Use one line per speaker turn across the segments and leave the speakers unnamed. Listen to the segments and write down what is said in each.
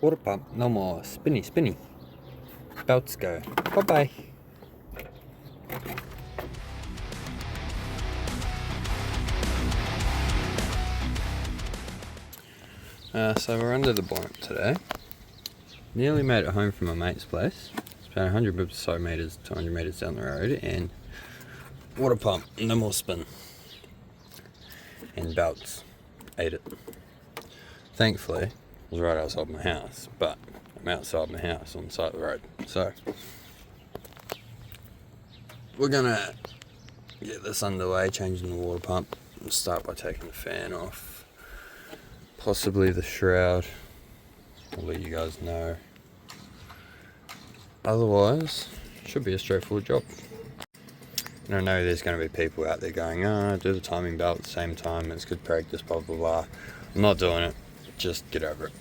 Water pump, no more spinny. Belts go. Bye-bye. So we're under the bonnet today. Nearly made it home from my mate's place. It's about 100 or so metres, 200 metres down the road, and water pump, no more spin. And belts, ate it. Thankfully, it was right outside my house, but I'm outside my house on the side of the road. So, we're gonna get this underway, changing the water pump. We'll start by taking the fan off, possibly the shroud. I'll let you guys know. Otherwise, it should be a straightforward job. And I know there's going to be people out there going, do the timing belt at the same time, it's good practice, blah blah blah. I'm not doing it, just get over it.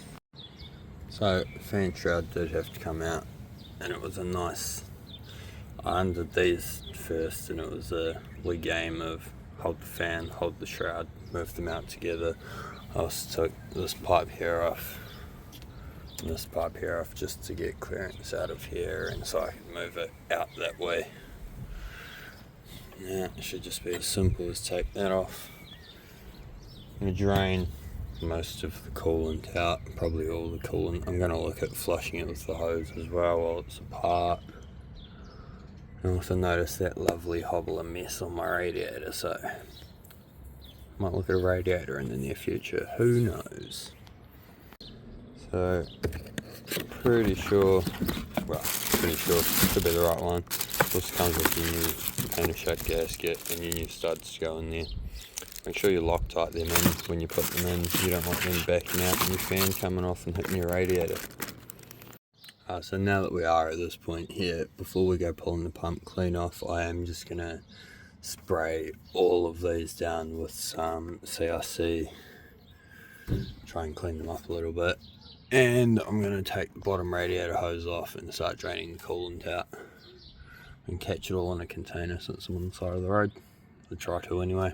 So, fan shroud did have to come out, and it was a nice, I undid these first, and it was a wee game of hold the fan, hold the shroud, move them out together. I also took this pipe here off, and this pipe here off, just to get clearance out of here, and so I can move it out that way. Now it should just be as simple as take that off. I'm going to drain most of the coolant out, probably all the coolant. I'm going to look at flushing it with the hose as well while it's apart. I also noticed that lovely hobbler mess on my radiator, so might look at a radiator in the near future, who knows. So, pretty sure, should be the right one. This comes with your new container shut gasket and your new studs to go in there. Make sure you Loctite them in when you put them in. You don't want them backing out and your fan coming off and hitting your radiator. So now that we are at this point here, before we go pulling the pump clean off, I am just going to spray all of these down with some CRC. Try and clean them up a little bit. And I'm going to take the bottom radiator hose off and start draining the coolant out. And catch it all in a container since I'm on the side of the road. I'll try to anyway.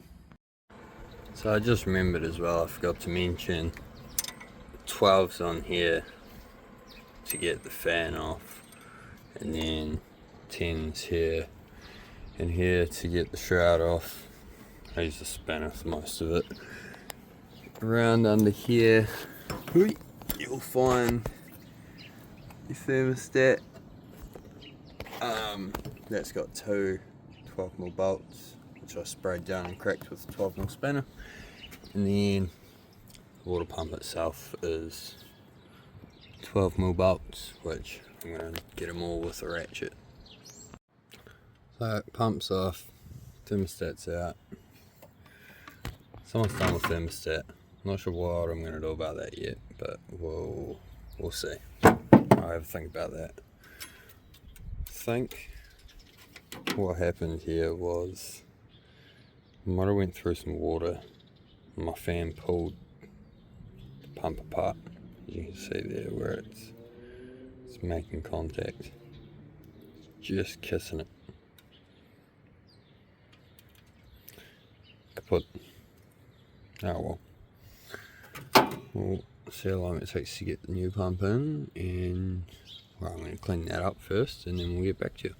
So I just remembered as well, I forgot to mention, 12's on here to get the fan off, and then 10's here and here to get the shroud off. I use the spanner for most of it. Around under here, you'll find your thermostat. That's got two 12mm bolts, which I sprayed down and cracked with a 12mm spanner. And then the water pump itself is 12mm bolts, which I'm going to get them all with a ratchet. So pump's off, thermostat's out. Someone's done with thermostat. Not sure what I'm going to do about that yet, but we'll see. I'll have a think about that. I think what happened here was I might have went through some water and my fan pulled the pump apart. As you can see there where it's making contact. Just kissing it. Kaput. Oh well. We'll see how long it takes to get the new pump in, and well, I'm going to clean that up first and then we'll get back to you.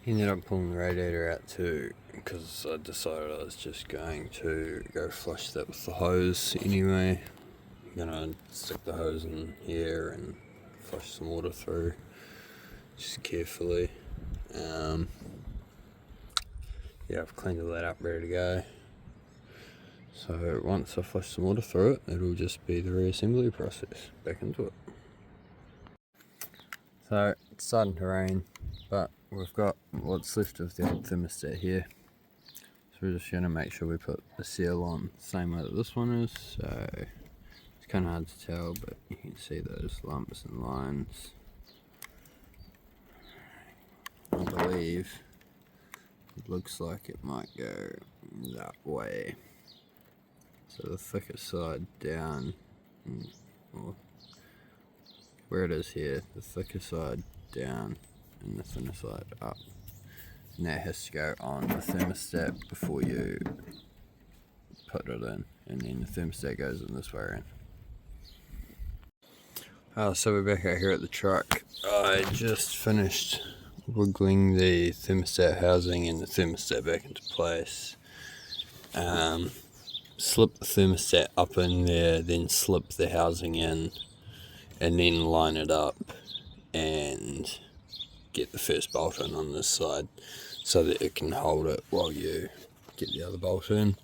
Ended up pulling the radiator out too, because I decided I was just going to go flush that with the hose anyway. I'm going to stick the hose in here and flush some water through, just carefully. Yeah, I've cleaned all that up, ready to go. So once I flush some water through it, it'll just be the reassembly process, back into it. So it's starting to rain, but we've got what's left of the old thermostat here. So we're just going to make sure we put the seal on the same way that this one is. So it's kind of hard to tell, but you can see those lumps and lines. I believe it looks like it might go that way. So the thicker side down, or where it is here, the thicker side down and the thinner side up. And that has to go on the thermostat before you put it in, and then the thermostat goes in this way around. So we're back out here at the truck. I just finished wiggling the thermostat housing and the thermostat back into place. Slip the thermostat up in there, then slip the housing in, and then line it up and get the first bolt in on this side so that it can hold it while you get the other bolt in.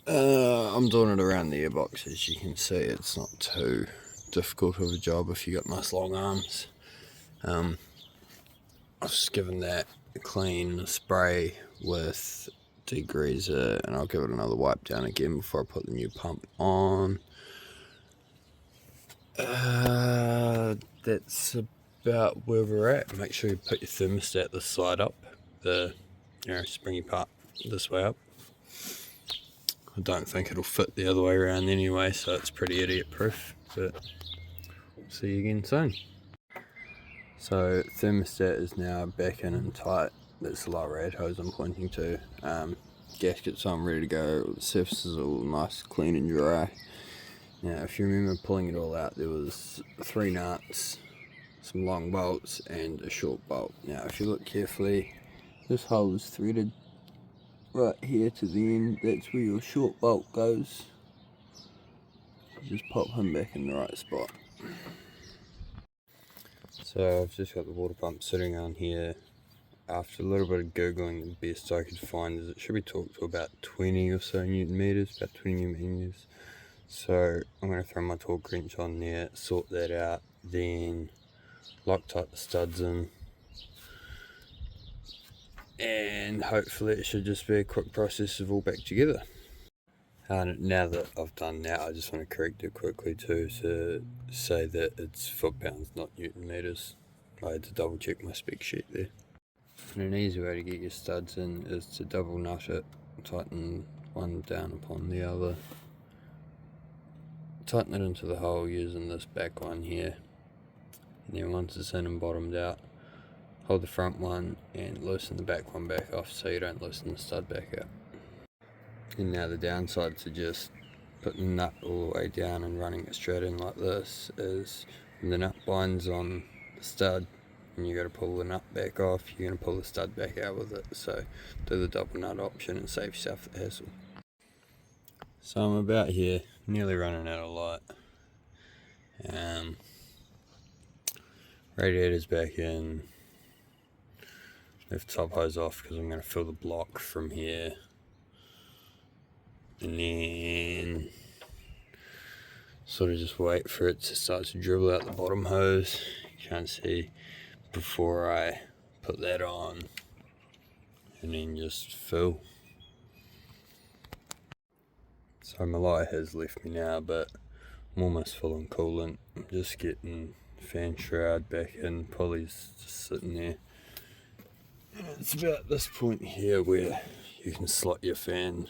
I'm doing it around the airbox. As you can see, it's not too difficult of a job if you got nice long arms. I've just given that a clean spray with degreaser, and I'll give it another wipe down again before I put the new pump on. That's about where we're at. Make sure you put your thermostat this side up, the springy part this way up. I don't think it'll fit the other way around anyway, so it's pretty idiot proof, but see you again soon. So thermostat is now back in and tight. That's the lower rad hose I'm pointing to. Gasket's on, ready to go. The surface is all nice, clean and dry. Now if you remember pulling it all out, there was 3 nuts, some long bolts and a short bolt. Now if you look carefully, this hole is threaded right here to the end. That's where your short bolt goes. Just pop him back in the right spot. So I've just got the water pump sitting on here. After a little bit of googling, the best I could find is it should be torqued to about 20 or so newton meters, about 20 newton meters. So I'm going to throw my torque wrench on there, sort that out, then Loctite the studs in, and hopefully it should just be a quick process of all back together. Now that I've done that, I just want to correct it quickly too, to say that it's foot-pounds, not newton meters. I had to double check my spec sheet there. And an easy way to get your studs in is to double nut it, tighten one down upon the other, tighten it into the hole using this back one here, and then once it's in and bottomed out, hold the front one and loosen the back one back off so you don't loosen the stud back out. And now the downside to just putting the nut all the way down and running it straight in like this is when the nut binds on the stud and you got to pull the nut back off, you're going to pull the stud back out with it. So do the double nut option and save yourself the hassle. So I'm about here, nearly running out of light. Radiator's back in. Left top hose off because I'm going to fill the block from here. And then sort of just wait for it to start to dribble out the bottom hose. You can't see before I put that on, and then just fill. So my light has left me now, but I'm almost full on coolant. I'm just getting fan shroud back in, pulley's just sitting there. And it's about this point here where you can slot your fan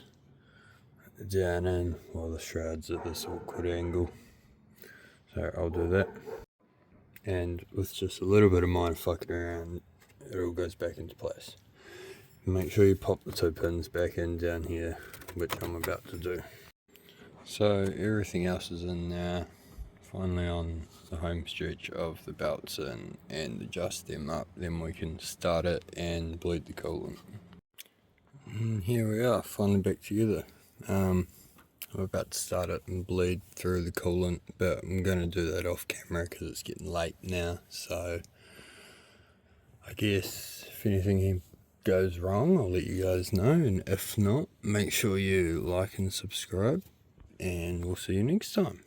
down in while the shroud's at this awkward angle. So I'll do that. And with just a little bit of mind fucking around, it all goes back into place. Make sure you pop the 2 pins back in down here, which I'm about to do. So everything else is in now. Finally on the home stretch of the belts in and adjust them up, then we can start it and bleed the coolant. And here we are, finally back together. I'm about to start it and bleed through the coolant, but I'm going to do that off camera because it's getting late now. So I guess if anything goes wrong, I'll let you guys know, and if not, make sure you like and subscribe, and we'll see you next time.